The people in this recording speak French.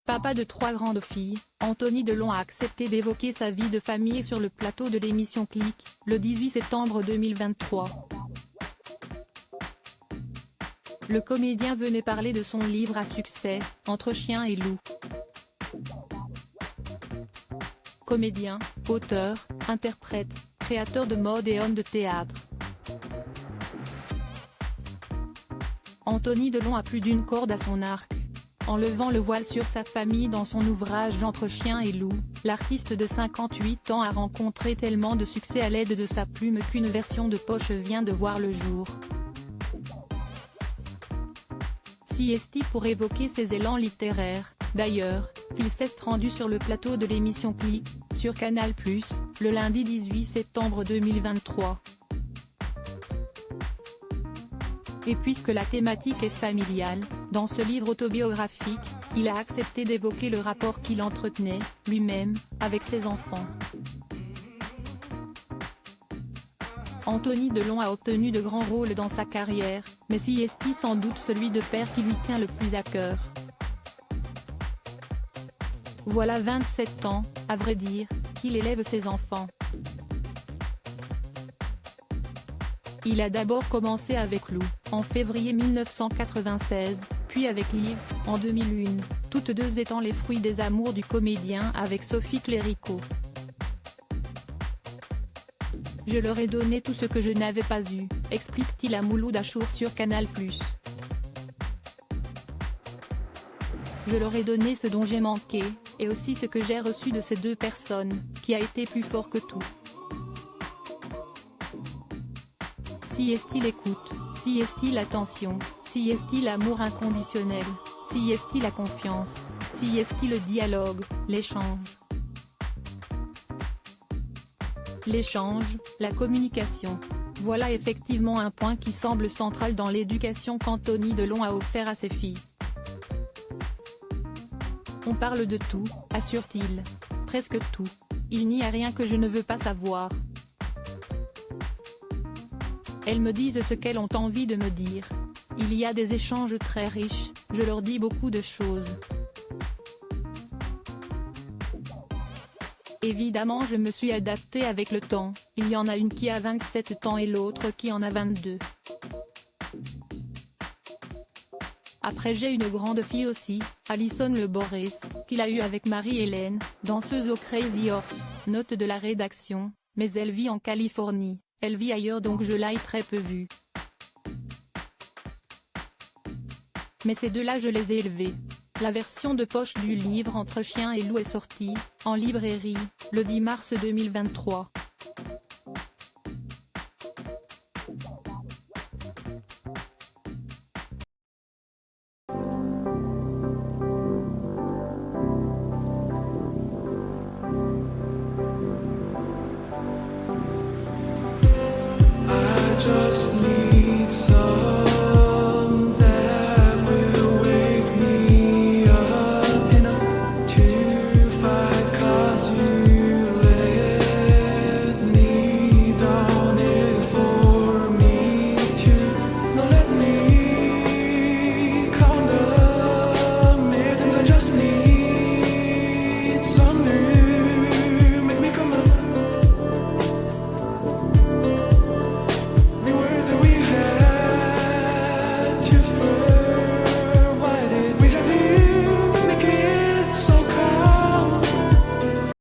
Papa de 3 grandes filles, Anthony Delon a accepté d'évoquer sa vie de famille sur le plateau de l'émission Click, le 18 septembre 2023. Le comédien venait parler de son livre à succès, Entre chien et loup. Comédien, auteur, interprète, créateur de mode et homme de théâtre. Anthony Delon a plus d'une corde à son arc. En levant le voile sur sa famille dans son ouvrage Entre chien et loup, l'artiste de 58 ans a rencontré tellement de succès à l'aide de sa plume qu'une version de poche vient de voir le jour. Si est-il pour évoquer ses élans littéraires, d'ailleurs, qu'il s'est rendu sur le plateau de l'émission Click, sur Canal+, le lundi 18 septembre 2023. Et puisque la thématique est familiale, dans ce livre autobiographique, il a accepté d'évoquer le rapport qu'il entretenait, lui-même, avec ses enfants. Anthony Delon a obtenu de grands rôles dans sa carrière, mais si est-il sans doute celui de père qui lui tient le plus à cœur. Voilà 27 ans, à vrai dire, qu'il élève ses enfants. Il a d'abord commencé avec Lou, en février 1996, puis avec Liv, en 2001, toutes deux étant les fruits des amours du comédien avec Sophie Cléricault. Je leur ai donné tout ce que je n'avais pas eu, explique-t-il à Mouloud Achour sur Canal+. Je leur ai donné ce dont j'ai manqué, et aussi ce que j'ai reçu de ces deux personnes, qui a été plus fort que tout. Si est-il écoute, si est-il attention, si est-il amour inconditionnel, si est-il la confiance, si est-il le dialogue, l'échange. L'échange, la communication. Voilà effectivement un point qui semble central dans l'éducation qu'Anthony Delon a offert à ses filles. On parle de tout, assure-t-il. Presque tout. Il n'y a rien que je ne veux pas savoir. Elles me disent ce qu'elles ont envie de me dire. Il y a des échanges très riches, je leur dis beaucoup de choses. Évidemment je me suis adaptée avec le temps, il y en a une qui a 27 ans et l'autre qui en a 22. Après j'ai une grande fille aussi, Alison Le Borès, qu'il a eue avec Marie-Hélène, danseuse au Crazy Horse, note de la rédaction, mais elle vit en Californie, elle vit ailleurs donc je l'ai très peu vue. Mais ces deux-là je les ai élevés. La version de poche du livre Entre chien et loup est sortie, en librairie, le 10 mars 2023. I just need